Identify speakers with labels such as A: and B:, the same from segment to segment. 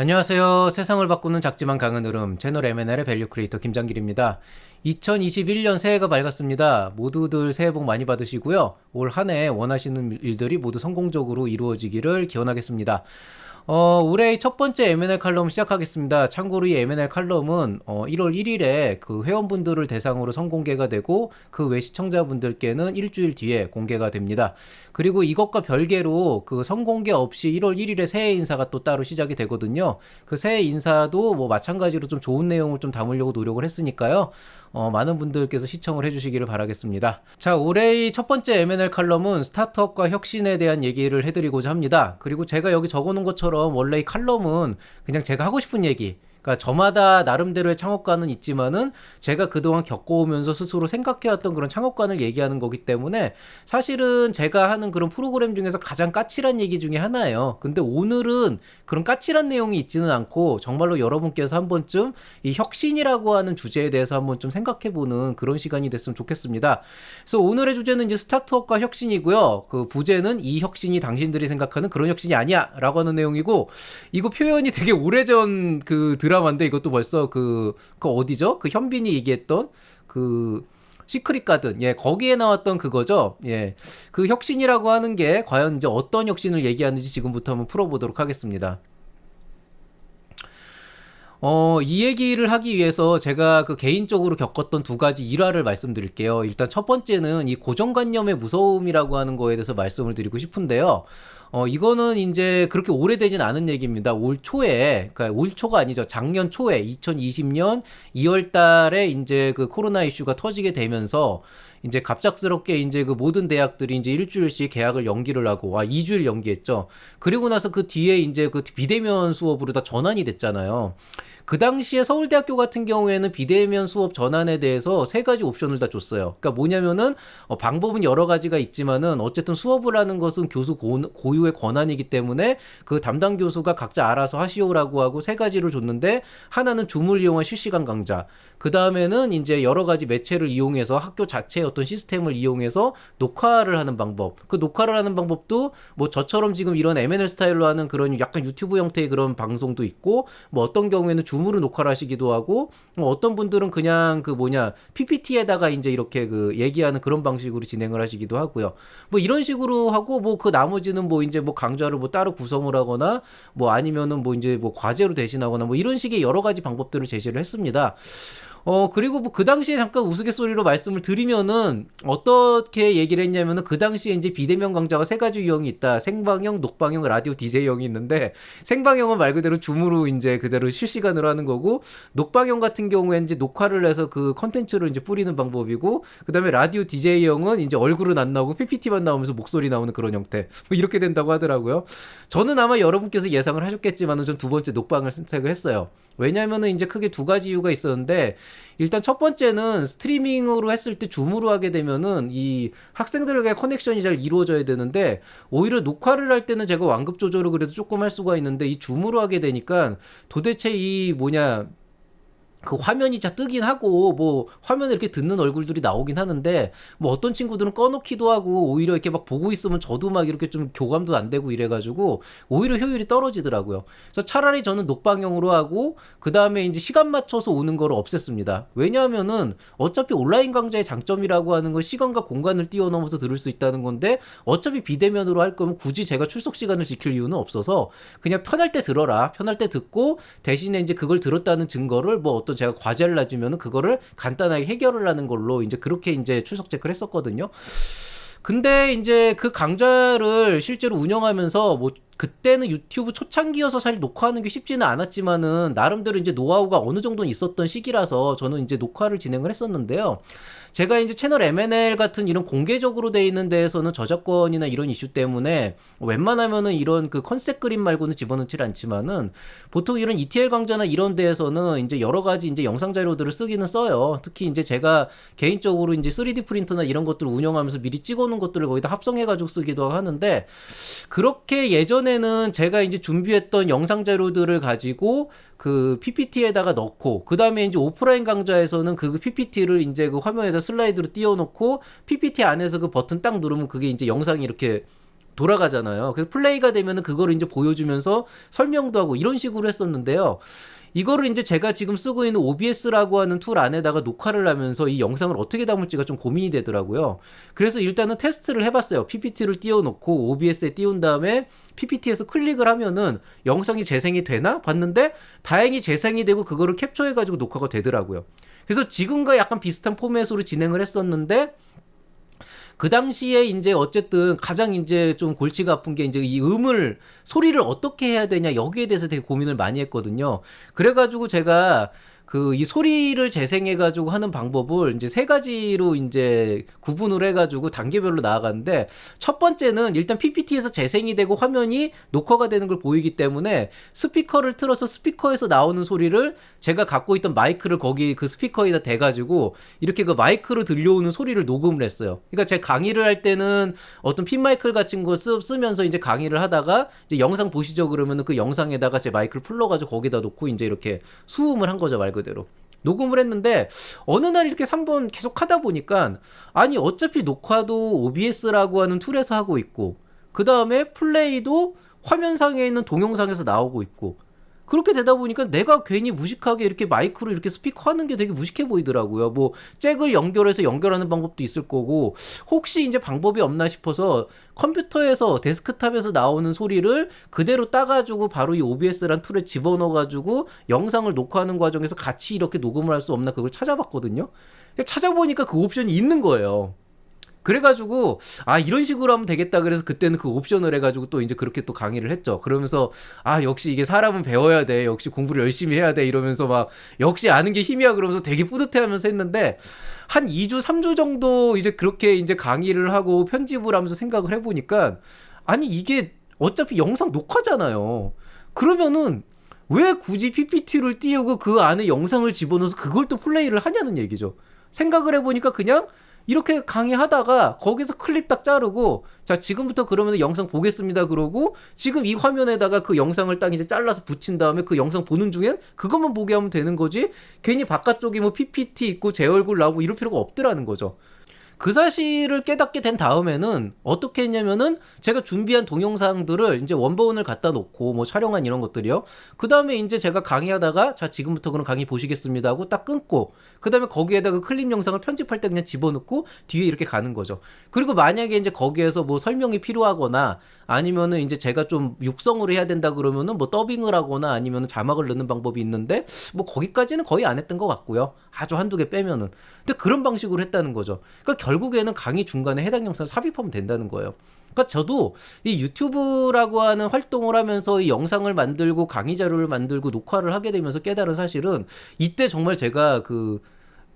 A: 안녕하세요. 세상을 바꾸는 작지만 강한 흐름 채널 M&L의 밸류 크리에이터 김장길입니다. 2021년 새해가 밝았습니다. 모두들 새해 복 많이 받으시고요. 올 한 해 원하시는 일들이 모두 성공적으로 이루어지기를 기원하겠습니다. 올해의 첫 번째 M&L 칼럼 시작하겠습니다. 참고로 이 M&L 칼럼은 1월 1일에 그 회원분들을 대상으로 선공개가 되고 그 외 시청자분들께는 일주일 뒤에 공개가 됩니다. 그리고 이것과 별개로 그 선공개 없이 1월 1일에 새해 인사가 또 따로 시작이 되거든요. 그 새해 인사도 뭐 마찬가지로 좀 좋은 내용을 좀 담으려고 노력을 했으니까요. 많은 분들께서 시청을 해주시기를 바라겠습니다. 자, 올해의 첫 번째 M&L 칼럼은 스타트업과 혁신에 대한 얘기를 해드리고자 합니다. 그리고 제가 여기 적어놓은 것처럼 원래 이 칼럼은 그냥 제가 하고 싶은 얘기, 그러니까 저마다 나름대로의 창업관은 있지만은 제가 그동안 겪어오면서 스스로 생각해왔던 그런 창업관을 얘기하는 거기 때문에 사실은 제가 하는 그런 프로그램 중에서 가장 까칠한 얘기 중에 하나예요. 근데 오늘은 그런 까칠한 내용이 있지는 않고 정말로 여러분께서 한 번쯤 이 혁신이라고 하는 주제에 대해서 한번 좀 생각해보는 그런 시간이 됐으면 좋겠습니다. 그래서 오늘의 주제는 이제 스타트업과 혁신이고요. 그 부제는 이 혁신이 당신들이 생각하는 그런 혁신이 아니야 라고 하는 내용이고, 이거 표현이 되게 오래전 그 드라마인데 이것도 벌써 그 어디죠? 그 현빈이 얘기했던 그 시크릿 가든, 예, 거기에 나왔던 그거죠. 예, 그 혁신이라고 하는 게 과연 이제 어떤 혁신을 얘기하는지 지금부터 한번 풀어보도록 하겠습니다. 이 얘기를 하기 위해서 제가 그 개인적으로 겪었던 두 가지 일화를 말씀드릴게요. 일단 첫 번째는 이 고정관념의 무서움이라고 하는 거에 대해서 말씀을 드리고 싶은데요. 이거는 이제 그렇게 오래되진 않은 얘기입니다. 올 초에, 그러니까 올 초가 아니죠. 작년 초에 2020년 2월 달에 이제 그 코로나 이슈가 터지게 되면서 이제 갑작스럽게 이제 그 모든 대학들이 이제 일주일씩 개학을 연기를 하고, 2주일 연기했죠. 그리고 나서 그 뒤에 이제 그 비대면 수업으로 다 전환이 됐잖아요. 그 당시에 서울대학교 같은 경우에는 비대면 수업 전환에 대해서 세 가지 옵션을 다 줬어요. 그러니까 뭐냐면은 방법은 여러 가지가 있지만은 어쨌든 수업을 하는 것은 교수 고유의 권한이기 때문에 그 담당 교수가 각자 알아서 하시오라고 하고 세 가지를 줬는데, 하나는 줌을 이용한 실시간 강좌, 그 다음에는 이제 여러 가지 매체를 이용해서 학교 자체의 어떤 시스템을 이용해서 녹화를 하는 방법. 그 녹화를 하는 방법도 뭐 저처럼 지금 이런 M&L 스타일로 하는 그런 약간 유튜브 형태의 그런 방송도 있고, 뭐 어떤 경우에는 줌으로 녹화를 하시기도 하고, 어떤 분들은 그냥 그 PPT에다가 이제 이렇게 그 얘기하는 그런 방식으로 진행을 하시기도 하고요. 뭐 이런 식으로 하고, 뭐 그 나머지는 뭐 이제 뭐 강좌를 뭐 따로 구성을 하거나, 뭐 아니면은 뭐 이제 뭐 과제로 대신하거나, 뭐 이런 식의 여러 가지 방법들을 제시를 했습니다. 그리고 뭐 그 당시에 잠깐 우스갯소리로 말씀을 드리면은 어떻게 얘기를 했냐면은, 그 당시에 이제 비대면 강좌가 세 가지 유형이 있다. 생방형, 녹방형, 라디오 DJ형이 있는데, 생방형은 말 그대로 줌으로 이제 그대로 실시간으로 하는 거고, 녹방형 같은 경우에 이제 녹화를 해서 그 컨텐츠를 이제 뿌리는 방법이고, 그 다음에 라디오 DJ형은 이제 얼굴은 안 나오고 PPT만 나오면서 목소리 나오는 그런 형태. 뭐 이렇게 된다고 하더라고요. 저는 아마 여러분께서 예상을 하셨겠지만은 전 두 번째 녹방을 선택을 했어요. 왜냐면은 이제 크게 두 가지 이유가 있었는데, 일단 첫 번째는 스트리밍으로 했을 때 줌으로 하게 되면은 이 학생들과의 커넥션이 잘 이루어져야 되는데, 오히려 녹화를 할 때는 제가 완급 조절을 그래도 조금 할 수가 있는데, 이 줌으로 하게 되니까 도대체 이 그 화면이 자 뜨긴 하고, 뭐 화면에 이렇게 듣는 얼굴들이 나오긴 하는데, 뭐 어떤 친구들은 꺼놓기도 하고, 오히려 이렇게 막 보고 있으면 저도 막 이렇게 좀 교감도 안 되고 이래가지고 오히려 효율이 떨어지더라고요. 그래서 차라리 저는 녹방형으로 하고, 그 다음에 이제 시간 맞춰서 오는 거를 없앴습니다. 왜냐하면은 어차피 온라인 강좌의 장점이라고 하는 건 시간과 공간을 뛰어넘어서 들을 수 있다는 건데, 어차피 비대면으로 할 거면 굳이 제가 출석 시간을 지킬 이유는 없어서 그냥 편할 때 들어라, 편할 때 듣고, 대신에 이제 그걸 들었다는 증거를 뭐 어떤 제가 과제를 놔주면은 그거를 간단하게 해결을 하는 걸로 이제 그렇게 이제 출석 체크를 했었거든요. 근데 이제 그 강좌를 실제로 운영하면서 뭐 그때는 유튜브 초창기여서 사실 녹화하는 게 쉽지는 않았지만은 나름대로 이제 노하우가 어느 정도는 있었던 시기라서 저는 이제 녹화를 진행을 했었는데요. 제가 이제 채널 M&L 같은 이런 공개적으로 돼 있는 데에서는 저작권이나 이런 이슈 때문에 웬만하면은 이런 그 컨셉 그림 말고는 집어넣질 않지만은, 보통 이런 ETL 강좌나 이런 데에서는 이제 여러 가지 이제 영상 자료들을 쓰기는 써요. 특히 이제 제가 개인적으로 이제 3D 프린터나 이런 것들을 운영하면서 미리 찍어놓은 것들을 거기다 합성해가지고 쓰기도 하는데, 그렇게 예전에는 제가 이제 준비했던 영상 자료들을 가지고 그 PPT에다가 넣고, 그 다음에 이제 오프라인 강좌에서는 그 PPT를 이제 그 화면에다 슬라이드로 띄워놓고 PPT 안에서 그 버튼 딱 누르면 그게 이제 영상이 이렇게 돌아가잖아요. 그래서 플레이가 되면은 그거를 이제 보여주면서 설명도 하고 이런 식으로 했었는데요. 이거를 이제 제가 지금 쓰고 있는 OBS라고 하는 툴 안에다가 녹화를 하면서 이 영상을 어떻게 담을지가 좀 고민이 되더라고요. 그래서 일단은 테스트를 해봤어요. PPT를 띄워놓고 OBS에 띄운 다음에 PPT에서 클릭을 하면은 영상이 재생이 되나 봤는데 다행히 재생이 되고 그거를 캡처해가지고 녹화가 되더라고요. 그래서 지금과 약간 비슷한 포맷으로 진행을 했었는데 그 당시에 이제 어쨌든 가장 이제 좀 골치가 아픈 게 이제 이 소리를 어떻게 해야 되냐 여기에 대해서 되게 고민을 많이 했거든요. 그래가지고 제가 그 이 소리를 재생해가지고 하는 방법을 이제 세 가지로 이제 구분을 해가지고 단계별로 나아갔는데 첫 번째는 일단 PPT에서 재생이 되고 화면이 녹화가 되는 걸 보이기 때문에 스피커를 틀어서 스피커에서 나오는 소리를 제가 갖고 있던 마이크를 거기 그 스피커에다 대가지고 이렇게 그 마이크로 들려오는 소리를 녹음을 했어요. 그러니까 제 강의를 할 때는 어떤 핀 마이크 같은 거 쓰면서 이제 강의를 하다가 이제 영상 보시죠 그러면은 그 영상에다가 제 마이크를 풀러가지고 거기다 놓고 이제 이렇게 수음을 한 거죠 말 그대로. 녹음을 했는데 어느 날 이렇게 3번 계속 하다 보니까 아니 어차피 녹화도 OBS라고 하는 툴에서 하고 있고 그 다음에 플레이도 화면상에 있는 동영상에서 나오고 있고 그렇게 되다 보니까 내가 괜히 무식하게 이렇게 마이크로 이렇게 스피커 하는 게 되게 무식해 보이더라고요. 뭐 잭을 연결해서 연결하는 방법도 있을 거고 혹시 이제 방법이 없나 싶어서 컴퓨터에서 데스크탑에서 나오는 소리를 그대로 따가지고 바로 이 OBS란 툴에 집어넣어가지고 영상을 녹화하는 과정에서 같이 이렇게 녹음을 할 수 없나 그걸 찾아봤거든요. 찾아보니까 그 옵션이 있는 거예요. 그래가지고 이런 식으로 하면 되겠다 그래서 그때는 그 옵션을 해가지고 또 이제 그렇게 또 강의를 했죠. 그러면서 역시 이게 사람은 배워야 돼, 역시 공부를 열심히 해야 돼 이러면서 막 역시 아는 게 힘이야 그러면서 되게 뿌듯해하면서 했는데 한 2주 3주 정도 이제 그렇게 이제 강의를 하고 편집을 하면서 생각을 해보니까 아니 이게 어차피 영상 녹화잖아요. 그러면은 왜 굳이 PPT를 띄우고 그 안에 영상을 집어넣어서 그걸 또 플레이를 하냐는 얘기죠. 생각을 해보니까 그냥 이렇게 강의하다가 거기서 클립 딱 자르고 자 지금부터 그러면 영상 보겠습니다 그러고 지금 이 화면에다가 그 영상을 딱 이제 잘라서 붙인 다음에 그 영상 보는 중엔 그것만 보게 하면 되는 거지 괜히 바깥쪽에 뭐 PPT 있고 제 얼굴 나오고 이럴 필요가 없더라는 거죠. 그 사실을 깨닫게 된 다음에는 어떻게 했냐면은 제가 준비한 동영상들을 이제 원본을 갖다 놓고 뭐 촬영한 이런 것들이요. 그 다음에 이제 제가 강의하다가 자 지금부터 그럼 강의 보시겠습니다 하고 딱 끊고 그 다음에 거기에다가 클립 영상을 편집할 때 그냥 집어넣고 뒤에 이렇게 가는 거죠. 그리고 만약에 이제 거기에서 뭐 설명이 필요하거나 아니면은 이제 제가 좀 육성을 해야 된다 그러면은 뭐 더빙을 하거나 아니면은 자막을 넣는 방법이 있는데 뭐 거기까지는 거의 안 했던 것 같고요. 아주 한두 개 빼면은. 근데 그런 방식으로 했다는 거죠. 그러니까 결국에는 강의 중간에 해당 영상을 삽입하면 된다는 거예요. 그러니까 저도 이 유튜브라고 하는 활동을 하면서 이 영상을 만들고 강의 자료를 만들고 녹화를 하게 되면서 깨달은 사실은 이때 정말 제가 그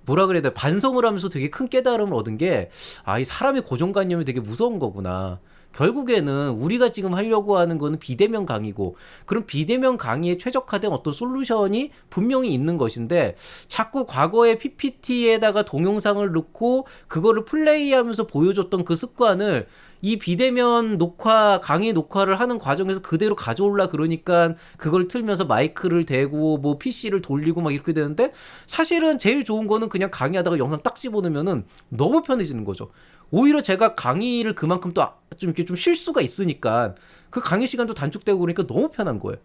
A: 뭐라 그래야 돼 반성을 하면서 되게 큰 깨달음을 얻은 게 이 사람의 고정관념이 되게 무서운 거구나. 결국에는 우리가 지금 하려고 하는 거는 비대면 강의고 그럼 비대면 강의에 최적화된 어떤 솔루션이 분명히 있는 것인데 자꾸 과거의 PPT에다가 동영상을 넣고 그거를 플레이하면서 보여줬던 그 습관을 이 비대면 녹화 강의 녹화를 하는 과정에서 그대로 가져올라 그러니까 그걸 틀면서 마이크를 대고 뭐 PC를 돌리고 막 이렇게 되는데 사실은 제일 좋은 거는 그냥 강의하다가 영상 딱 집어넣으면은 너무 편해지는 거죠. 오히려 제가 강의를 그만큼 또 좀 이렇게 좀 쉴 수가 있으니까 그 강의 시간도 단축되고 그러니까 너무 편한 거예요.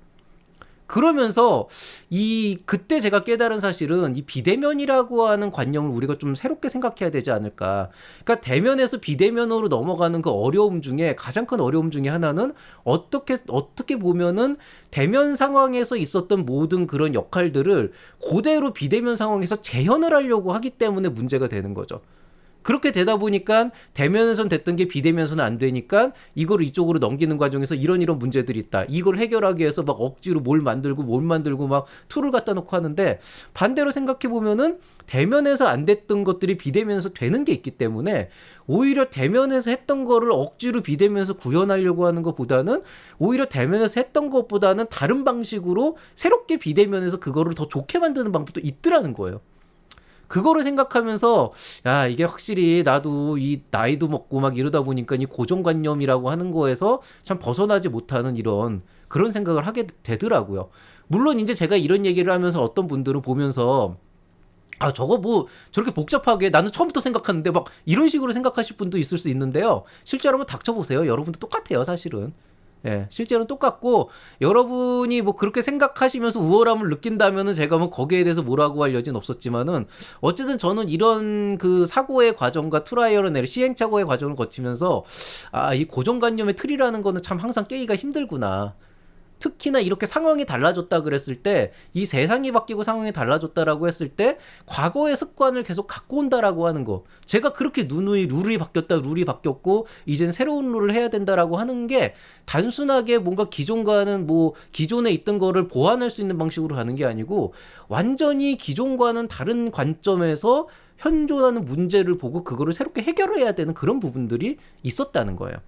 A: 그러면서 그때 제가 깨달은 사실은 이 비대면이라고 하는 관념을 우리가 좀 새롭게 생각해야 되지 않을까. 그러니까 대면에서 비대면으로 넘어가는 그 어려움 중에 가장 큰 어려움 중에 하나는 어떻게 보면은 대면 상황에서 있었던 모든 그런 역할들을 그대로 비대면 상황에서 재현을 하려고 하기 때문에 문제가 되는 거죠. 그렇게 되다 보니까 대면에선 됐던 게 비대면에서는 안 되니까 이거를 이쪽으로 넘기는 과정에서 이런 문제들이 있다. 이걸 해결하기 위해서 막 억지로 뭘 만들고 막 툴을 갖다 놓고 하는데 반대로 생각해 보면은 대면에서 안 됐던 것들이 비대면에서 되는 게 있기 때문에 오히려 대면에서 했던 거를 억지로 비대면에서 구현하려고 하는 것보다는 오히려 대면에서 했던 것보다는 다른 방식으로 새롭게 비대면에서 그거를 더 좋게 만드는 방법도 있더라는 거예요. 그거를 생각하면서 이게 확실히 나도 이 나이도 먹고 막 이러다 보니까 이 고정관념이라고 하는 거에서 참 벗어나지 못하는 이런 그런 생각을 하게 되더라고요. 물론 이제 제가 이런 얘기를 하면서 어떤 분들은 보면서 아, 저거 뭐 저렇게 복잡하게 나는 처음부터 생각하는데 막 이런 식으로 생각하실 분도 있을 수 있는데요. 실제로 한번 닥쳐보세요. 여러분도 똑같아요, 사실은. 예, 실제로는 똑같고, 여러분이 뭐 그렇게 생각하시면서 우월함을 느낀다면은 제가 뭐 거기에 대해서 뭐라고 할 여지는 없었지만은, 어쨌든 저는 이런 그 사고의 과정과 트라이얼 앤 에러, 시행착오의 과정을 거치면서, 아, 이 고정관념의 틀이라는 거는 참 항상 깨기가 힘들구나. 특히나 이렇게 상황이 달라졌다 그랬을 때, 이 세상이 바뀌고 상황이 달라졌다라고 했을 때 과거의 습관을 계속 갖고 온다라고 하는 거, 제가 그렇게 누누이 룰이 바뀌었다, 룰이 바뀌었고 이젠 새로운 룰을 해야 된다라고 하는 게 단순하게 뭔가 기존과는 뭐 기존에 있던 거를 보완할 수 있는 방식으로 가는 게 아니고, 완전히 기존과는 다른 관점에서 현존하는 문제를 보고 그거를 새롭게 해결해야 되는 그런 부분들이 있었다는 거예요.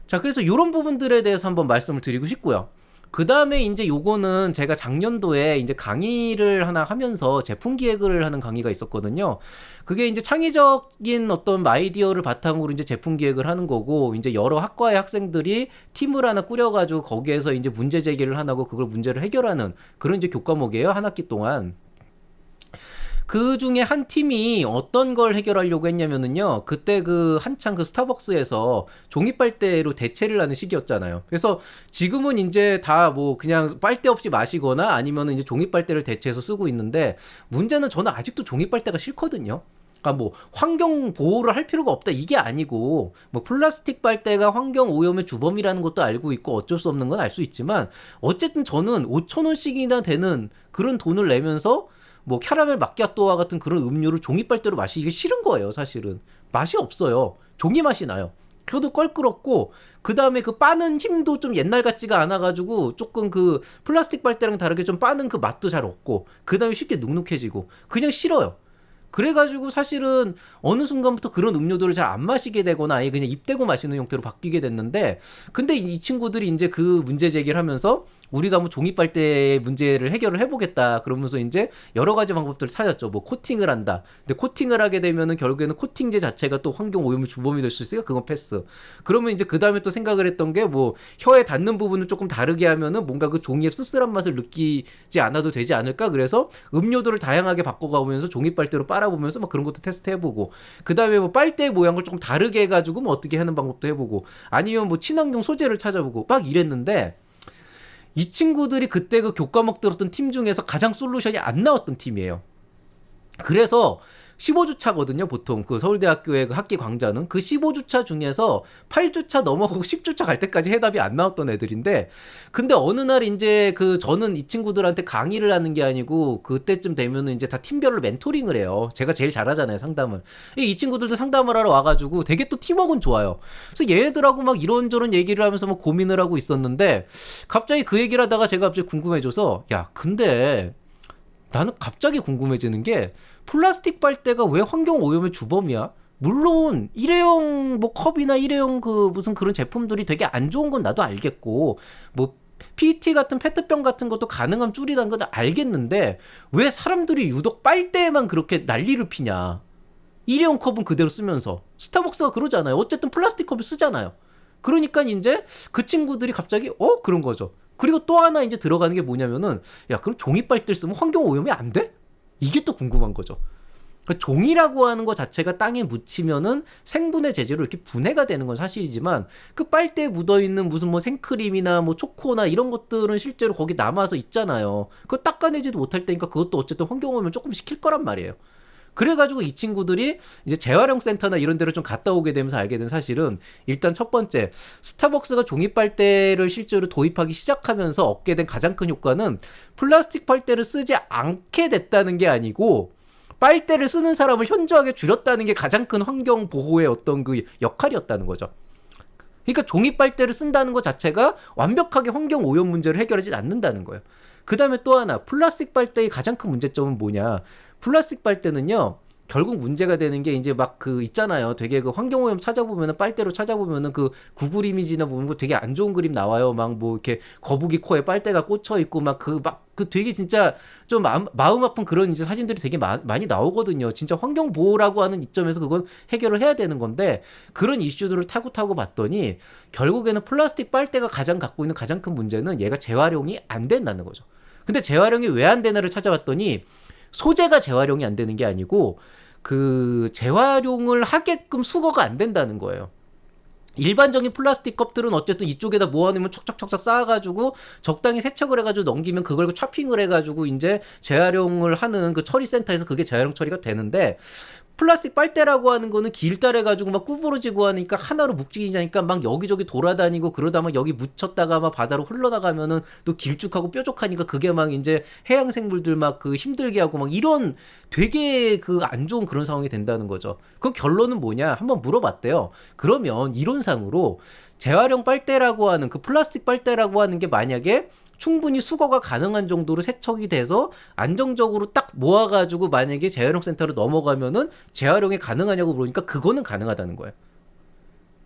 A: 자, 그래서 이런 부분들에 대해서 한번 말씀을 드리고 싶고요. 그 다음에 이제 요거는 제가 작년도에 이제 강의를 하나 하면서 제품 기획을 하는 강의가 있었거든요. 그게 이제 창의적인 어떤 아이디어를 바탕으로 이제 제품 기획을 하는 거고, 이제 여러 학과의 학생들이 팀을 하나 꾸려가지고 거기에서 이제 문제 제기를 하고 그걸 문제를 해결하는 그런 이제 교과목이에요. 한 학기 동안. 그 중에 한 팀이 어떤 걸 해결하려고 했냐면은요, 그때 그 한창 그 스타벅스에서 종이빨대로 대체를 하는 시기였잖아요. 그래서 지금은 이제 다 뭐 그냥 빨대 없이 마시거나 아니면은 이제 종이빨대를 대체해서 쓰고 있는데, 문제는 저는 아직도 종이빨대가 싫거든요. 그러니까 뭐 환경 보호를 할 필요가 없다 이게 아니고, 뭐 플라스틱 빨대가 환경 오염의 주범이라는 것도 알고 있고 어쩔 수 없는 건 알 수 있지만, 어쨌든 저는 5,000원씩이나 되는 그런 돈을 내면서 뭐 캐러멜 마키아토와 같은 그런 음료를 종이빨대로 마시기 싫은 거예요. 사실은 맛이 없어요. 종이 맛이 나요. 그것도 껄끄럽고, 그 다음에 그 빠는 힘도 좀 옛날 같지가 않아가지고 조금 그 플라스틱 빨대랑 다르게 좀 빠는 그 맛도 잘 없고, 그 다음에 쉽게 눅눅해지고 그냥 싫어요. 그래가지고 사실은 어느 순간부터 그런 음료들을 잘 안 마시게 되거나 아예 그냥 입 대고 마시는 형태로 바뀌게 됐는데, 근데 이 친구들이 이제 그 문제 제기를 하면서 우리가 뭐 종이빨대 문제를 해결을 해보겠다 그러면서 이제 여러 가지 방법들을 찾았죠. 뭐 코팅을 한다. 근데 코팅을 하게 되면은 결국에는 코팅제 자체가 또 환경 오염의 주범이 될 수 있으니까 그건 패스. 그러면 이제 그 다음에 또 생각을 했던 게, 뭐 혀에 닿는 부분을 조금 다르게 하면은 뭔가 그 종이의 씁쓸한 맛을 느끼지 않아도 되지 않을까. 그래서 음료들을 다양하게 바꿔가보면서 종이빨대로 빨아보면서 막 그런 것도 테스트 해보고, 그 다음에 뭐 빨대 모양을 조금 다르게 해가지고 뭐 어떻게 하는 방법도 해보고, 아니면 뭐 친환경 소재를 찾아보고 막 이랬는데, 이 친구들이 그때 그 교과목 들었던 팀 중에서 가장 솔루션이 안 나왔던 팀이에요. 그래서 15주차거든요. 보통 그 서울대학교의 그 학기 강좌는 그 15주차 중에서 8주차 넘어가고 10주차 갈 때까지 해답이 안 나왔던 애들인데, 근데 어느 날 이제 그 저는 이 친구들한테 강의를 하는 게 아니고 그때쯤 되면은 이제 다 팀별로 멘토링을 해요. 제가 제일 잘하잖아요, 상담을. 이 친구들도 상담을 하러 와가지고 되게 또 팀워크는 좋아요. 그래서 얘네들하고 막 이런저런 얘기를 하면서 막 고민을 하고 있었는데, 갑자기 그 얘기를 하다가 제가 갑자기 궁금해져서, 야, 근데 나는 갑자기 궁금해지는 게, 플라스틱 빨대가 왜 환경 오염의 주범이야? 물론 일회용 뭐 컵이나 일회용 그 무슨 그런 제품들이 되게 안 좋은 건 나도 알겠고, 뭐 PET 같은 페트병 같은 것도 가능하면 줄이라는 건 알겠는데, 왜 사람들이 유독 빨대에만 그렇게 난리를 피냐? 일회용 컵은 그대로 쓰면서 스타벅스가 그러잖아요. 어쨌든 플라스틱 컵을 쓰잖아요. 그러니까 이제 그 친구들이 갑자기 그런 거죠. 그리고 또 하나 이제 들어가는 게 뭐냐면은, 야, 그럼 종이 빨대를 쓰면 환경 오염이 안 돼? 이게 또 궁금한 거죠. 종이라고 하는 것 자체가 땅에 묻히면은 생분해 재재로 이렇게 분해가 되는 건 사실이지만, 그 빨대에 묻어있는 무슨 뭐 생크림이나 뭐 초코나 이런 것들은 실제로 거기 남아서 있잖아요. 그거 닦아내지도 못할 때니까 그것도 어쨌든 환경오염을 조금 시킬 거란 말이에요. 그래가지고 이 친구들이 이제 재활용 센터나 이런 데를 좀 갔다 오게 되면서 알게 된 사실은, 일단 첫 번째, 스타벅스가 종이 빨대를 실제로 도입하기 시작하면서 얻게 된 가장 큰 효과는 플라스틱 빨대를 쓰지 않게 됐다는 게 아니고, 빨대를 쓰는 사람을 현저하게 줄였다는 게 가장 큰 환경 보호의 어떤 그 역할이었다는 거죠. 그러니까 종이 빨대를 쓴다는 것 자체가 완벽하게 환경 오염 문제를 해결하지 않는다는 거예요. 그 다음에 또 하나, 플라스틱 빨대의 가장 큰 문제점은 뭐냐? 플라스틱 빨대는요, 결국 문제가 되는 게 이제 막 그 있잖아요. 되게 그 환경오염 찾아보면은, 빨대로 찾아보면은 그 구글 이미지나 보면 되게 안 좋은 그림 나와요. 막 뭐 이렇게 거북이 코에 빨대가 꽂혀 있고 막 그 되게 진짜 좀 마음 아픈 그런 이제 사진들이 되게 많이 나오거든요. 진짜 환경 보호라고 하는 이점에서 그건 해결을 해야 되는 건데, 그런 이슈들을 타고 봤더니 결국에는 플라스틱 빨대가 가장 갖고 있는 가장 큰 문제는 얘가 재활용이 안 된다는 거죠. 근데 재활용이 왜 안 되나를 찾아봤더니, 소재가 재활용이 안 되는 게 아니고 그 재활용을 하게끔 수거가 안 된다는 거예요. 일반적인 플라스틱 컵들은 어쨌든 이쪽에다 모아놓으면 척척척척 쌓아가지고 적당히 세척을 해가지고 넘기면 그걸 차핑을 해가지고 이제 재활용을 하는 그 처리센터에서 그게 재활용 처리가 되는데, 플라스틱 빨대라고 하는 거는 길다래가지고 막 구부러지고 하니까 하나로 묵직이니까 막 여기저기 돌아다니고 그러다 막 여기 묻혔다가 막 바다로 흘러나가면은 또 길쭉하고 뾰족하니까 그게 막 이제 해양 생물들 막 그 힘들게 하고 막 이런 되게 그 안 좋은 그런 상황이 된다는 거죠. 그럼 결론은 뭐냐? 한번 물어봤대요. 그러면 이론상으로 재활용 빨대라고 하는 그 플라스틱 빨대라고 하는 게 만약에 충분히 수거가 가능한 정도로 세척이 돼서 안정적으로 딱 모아가지고 만약에 재활용 센터로 넘어가면은 재활용이 가능하냐고 물으니까 그거는 가능하다는 거예요.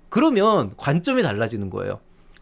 A: 그러면 관점이 달라지는 거예요.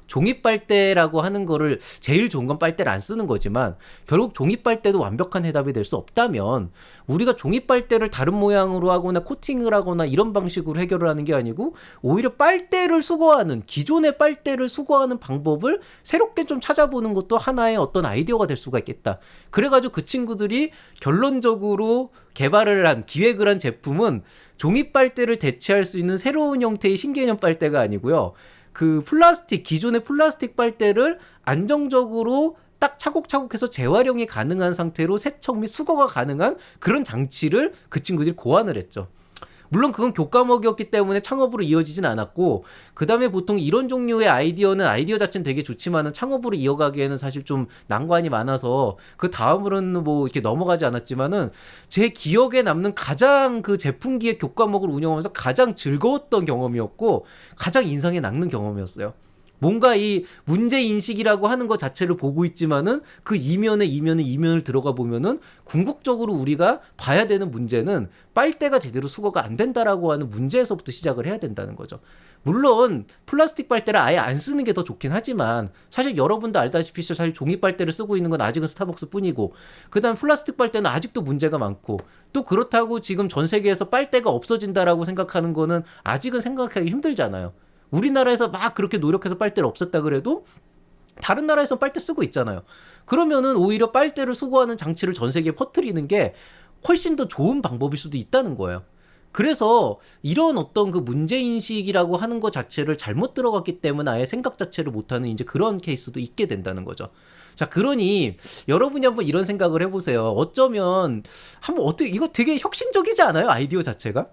A: 종이빨대라고 하는 거를 제일 좋은 건 빨대를 안 쓰는 거지만 결국 종이빨대도 완벽한 해답이 될 수 없다면 우리가 종이빨대를 다른 모양으로 하거나 코팅을 하거나 이런 방식으로 해결을 하는 게 아니고 오히려 빨대를 수거하는, 기존의 빨대를 수거하는 방법을 새롭게 좀 찾아보는 것도 하나의 어떤 아이디어가 될 수가 있겠다. 그래가지고 그 친구들이 결론적으로 개발을 한, 기획을 한 제품은 종이빨대를 대체할 수 있는 새로운 형태의 신개념 빨대가 아니고요, 그 플라스틱, 기존의 플라스틱 빨대를 안정적으로 딱 차곡차곡해서 재활용이 가능한 상태로 세척 및 수거가 가능한 그런 장치를 그 친구들이 고안을 했죠. 물론 그건 교과목이었기 때문에 창업으로 이어지진 않았고, 그 다음에 보통 이런 종류의 아이디어는 아이디어 자체는 되게 좋지만은 창업으로 이어가기에는 사실 좀 난관이 많아서 그 다음으로는 뭐 이렇게 넘어가지 않았지만은 제 기억에 남는 가장 그 제품 기획 교과목을 운영하면서 가장 즐거웠던 경험이었고 가장 인상에 남는 경험이었어요. 뭔가 이 문제인식이라고 하는 것 자체를 보고 있지만은 그 이면을 들어가 보면은 궁극적으로 우리가 봐야 되는 문제는 빨대가 제대로 수거가 안 된다라고 하는 문제에서부터 시작을 해야 된다는 거죠. 물론 플라스틱 빨대를 아예 안 쓰는 게 더 좋긴 하지만 사실 여러분도 알다시피 사실 종이 빨대를 쓰고 있는 건 아직은 스타벅스 뿐이고, 그 다음 플라스틱 빨대는 아직도 문제가 많고, 또 그렇다고 지금 전 세계에서 빨대가 없어진다라고 생각하는 거는 아직은 생각하기 힘들잖아요. 우리나라에서 막 그렇게 노력해서 빨대를 없앴다 그래도 다른 나라에서 빨대 쓰고 있잖아요. 그러면은 오히려 빨대를 수거하는 장치를 전 세계에 퍼뜨리는 게 훨씬 더 좋은 방법일 수도 있다는 거예요. 그래서 이런 어떤 그 문제인식이라고 하는 것 자체를 잘못 들어갔기 때문에 아예 생각 자체를 못하는 이제 그런 케이스도 있게 된다는 거죠. 자, 그러니 여러분이 한번 이런 생각을 해보세요. 어쩌면 한번 어떻게, 이거 되게 혁신적이지 않아요? 아이디어 자체가?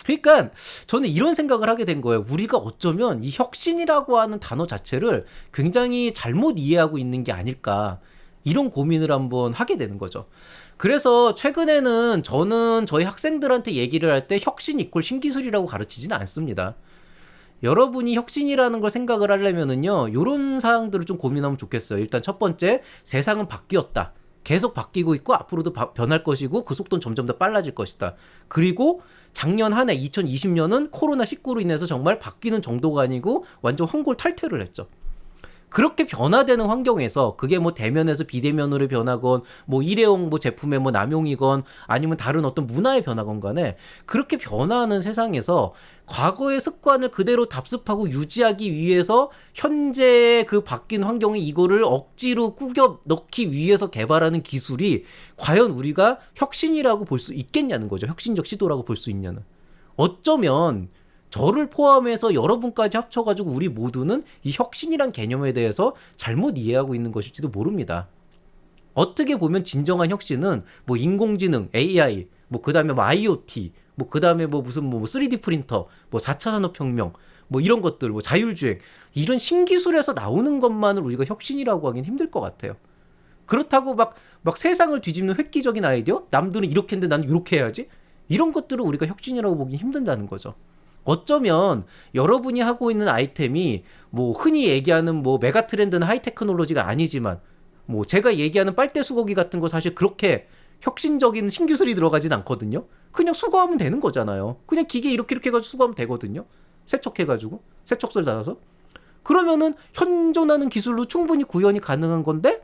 A: 그러니까 저는 이런 생각을 하게 된 거예요. 우리가 어쩌면 이 혁신이라고 하는 단어 자체를 굉장히 잘못 이해하고 있는 게 아닐까, 이런 고민을 한번 하게 되는 거죠. 그래서 최근에는 저는 저희 학생들한테 얘기를 할 때 혁신 이퀄 신기술이라고 가르치지는 않습니다. 여러분이 혁신이라는 걸 생각을 하려면은요, 요런 사항들을 좀 고민하면 좋겠어요. 일단 첫 번째, 세상은 바뀌었다. 계속 바뀌고 있고 앞으로도 변할 것이고 그 속도는 점점 더 빨라질 것이다. 그리고 작년 한 해 2020년은 코로나19로 인해서 정말 바뀌는 정도가 아니고 완전 황골 탈퇴를 했죠. 그렇게 변화되는 환경에서 그게 뭐 대면에서 비대면으로 변하건 뭐 일회용 뭐 제품의 뭐 남용이건 아니면 다른 어떤 문화의 변화건 간에 그렇게 변화하는 세상에서 과거의 습관을 그대로 답습하고 유지하기 위해서 현재의 그 바뀐 환경에 이거를 억지로 꾸겨 넣기 위해서 개발하는 기술이 과연 우리가 혁신이라고 볼 수 있겠냐는 거죠. 혁신적 시도라고 볼 수 있냐는. 어쩌면 저를 포함해서 여러분까지 합쳐가지고 우리 모두는 이 혁신이란 개념에 대해서 잘못 이해하고 있는 것일지도 모릅니다. 어떻게 보면 진정한 혁신은 뭐 인공지능, AI, 뭐 그 다음에 뭐 IoT, 뭐 그 다음에 뭐 무슨 뭐 3D 프린터, 뭐 4차 산업혁명, 뭐 이런 것들, 뭐 자율주행, 이런 신기술에서 나오는 것만을 우리가 혁신이라고 하긴 힘들 것 같아요. 그렇다고 막 세상을 뒤집는 획기적인 아이디어? 남들은 이렇게 했는데 난 이렇게 해야지? 이런 것들을 우리가 혁신이라고 보기 힘든다는 거죠. 어쩌면 여러분이 하고 있는 아이템이 뭐 흔히 얘기하는 뭐 메가 트렌드나 하이 테크놀로지가 아니지만 뭐 제가 얘기하는 빨대 수거기 같은 거 사실 그렇게 혁신적인 신기술이 들어가진 않거든요. 그냥 수거하면 되는 거잖아요. 그냥 기계 이렇게 해가지고 수거하면 되거든요. 세척해가지고 세척소를 닫아서. 그러면은 현존하는 기술로 충분히 구현이 가능한 건데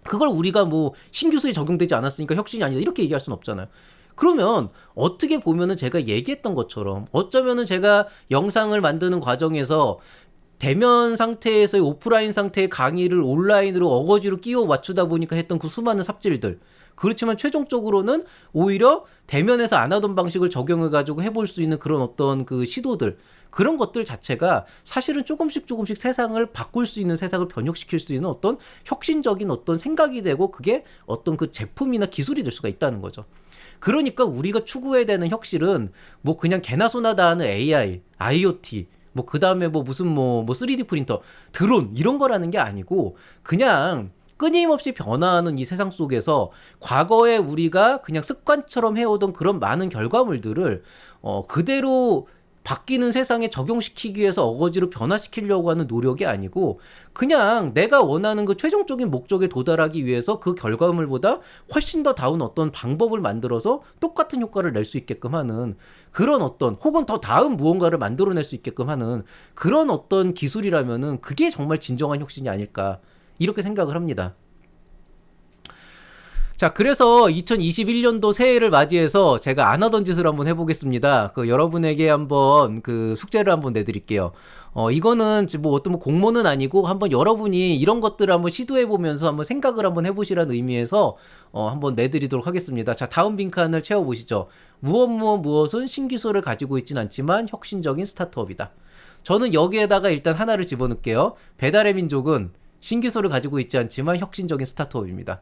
A: 그걸 우리가 뭐 신기술이 적용되지 않았으니까 혁신이 아니다 이렇게 얘기할 수는 없잖아요. 그러면 어떻게 보면은 제가 얘기했던 것처럼 어쩌면은 제가 영상을 만드는 과정에서 대면 상태에서의 오프라인 상태의 강의를 온라인으로 어거지로 끼워 맞추다 보니까 했던 그 수많은 삽질들. 그렇지만 최종적으로는 오히려 대면에서 안 하던 방식을 적용해가지고 해볼 수 있는 그런 어떤 그 시도들. 그런 것들 자체가 사실은 조금씩 조금씩 세상을 바꿀 수 있는, 세상을 변혁시킬 수 있는 어떤 혁신적인 어떤 생각이 되고 그게 어떤 그 제품이나 기술이 될 수가 있다는 거죠. 그러니까 우리가 추구해야 되는 혁신은 뭐 그냥 개나 소나 다 하는 AI, IoT, 뭐 그 다음에 뭐 무슨 뭐 3D 프린터, 드론 이런 거라는 게 아니고 그냥 끊임없이 변화하는 이 세상 속에서 과거에 우리가 그냥 습관처럼 해오던 그런 많은 결과물들을 그대로 바뀌는 세상에 적용시키기 위해서 어거지로 변화시키려고 하는 노력이 아니고 그냥 내가 원하는 그 최종적인 목적에 도달하기 위해서 그 결과물보다 훨씬 더 나은 어떤 방법을 만들어서 똑같은 효과를 낼 수 있게끔 하는 그런 어떤 혹은 더 나은 무언가를 만들어낼 수 있게끔 하는 그런 어떤 기술이라면은 그게 정말 진정한 혁신이 아닐까 이렇게 생각을 합니다. 자, 그래서 2021년도 새해를 맞이해서 제가 안 하던 짓을 한번 해보겠습니다. 여러분에게 한번 그 숙제를 한번 내드릴게요. 이거는 뭐 어떤 뭐 공모는 아니고 한번 여러분이 이런 것들을 한번 시도해보면서 한번 생각을 한번 해보시라는 의미에서 한번 내드리도록 하겠습니다. 자, 다음 빈칸을 채워보시죠. 무엇은 신기술을 가지고 있진 않지만 혁신적인 스타트업이다. 저는 여기에다가 일단 하나를 집어넣을게요. 배달의 민족은 신기술을 가지고 있지 않지만 혁신적인 스타트업입니다.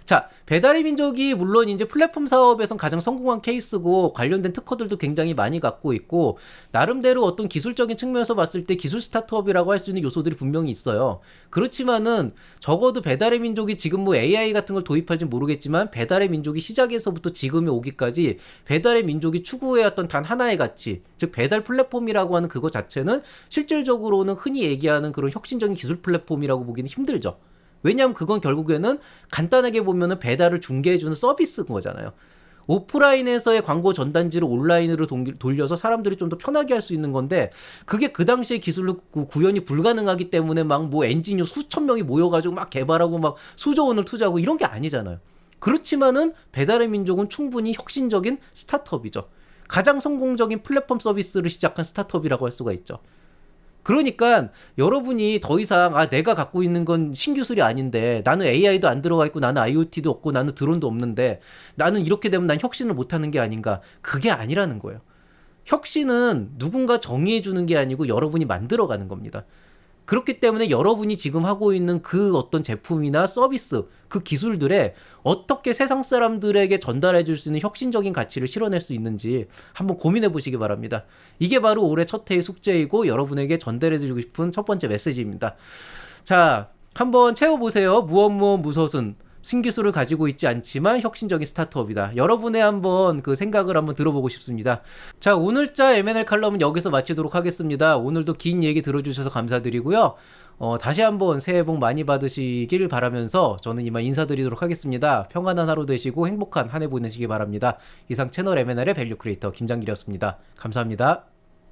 A: 자, 배달의 민족이 물론 이제 플랫폼 사업에선 가장 성공한 케이스고 관련된 특허들도 굉장히 많이 갖고 있고 나름대로 어떤 기술적인 측면에서 봤을 때 기술 스타트업이라고 할 수 있는 요소들이 분명히 있어요. 그렇지만은 적어도 배달의 민족이 지금 뭐 AI 같은 걸 도입할지 모르겠지만 배달의 민족이 시작에서부터 지금에 오기까지 배달의 민족이 추구해왔던 단 하나의 가치, 즉 배달 플랫폼이라고 하는 그거 자체는 실질적으로는 흔히 얘기하는 그런 혁신적인 기술 플랫폼이라고 보기는 힘들죠. 왜냐하면 그건 결국에는 간단하게 보면은 배달을 중개해주는 서비스인 거잖아요. 오프라인에서의 광고 전단지를 온라인으로 돌려서 사람들이 좀 더 편하게 할 수 있는 건데 그게 그 당시에 기술로 구현이 불가능하기 때문에 막 뭐 엔지니어 수천 명이 모여가지고 막 개발하고 막 수조 원을 투자하고 이런 게 아니잖아요. 그렇지만은 배달의 민족은 충분히 혁신적인 스타트업이죠. 가장 성공적인 플랫폼 서비스를 시작한 스타트업이라고 할 수가 있죠. 그러니까 여러분이 더 이상 내가 갖고 있는 건 신기술이 아닌데 나는 AI도 안 들어가 있고 나는 IoT도 없고 나는 드론도 없는데 나는 이렇게 되면 난 혁신을 못하는 게 아닌가. 그게 아니라는 거예요. 혁신은 누군가 정의해 주는 게 아니고 여러분이 만들어가는 겁니다. 그렇기 때문에 여러분이 지금 하고 있는 그 어떤 제품이나 서비스, 그 기술들에 어떻게 세상 사람들에게 전달해 줄 수 있는 혁신적인 가치를 실어낼 수 있는지 한번 고민해 보시기 바랍니다. 이게 바로 올해 첫 해의 숙제이고 여러분에게 전달해 드리고 싶은 첫 번째 메시지입니다. 자, 한번 채워보세요. 무엇은 신기술을 가지고 있지 않지만 혁신적인 스타트업이다. 여러분의 한번 그 생각을 한번 들어보고 싶습니다. 자, 오늘자 M&A 칼럼은 여기서 마치도록 하겠습니다. 오늘도 긴 얘기 들어주셔서 감사드리고요. 다시 한번 새해 복 많이 받으시길 바라면서 저는 이만 인사드리도록 하겠습니다. 평안한 하루 되시고 행복한 한 해 보내시기 바랍니다. 이상 채널 M&A의 밸류 크리에이터 김장길이었습니다. 감사합니다.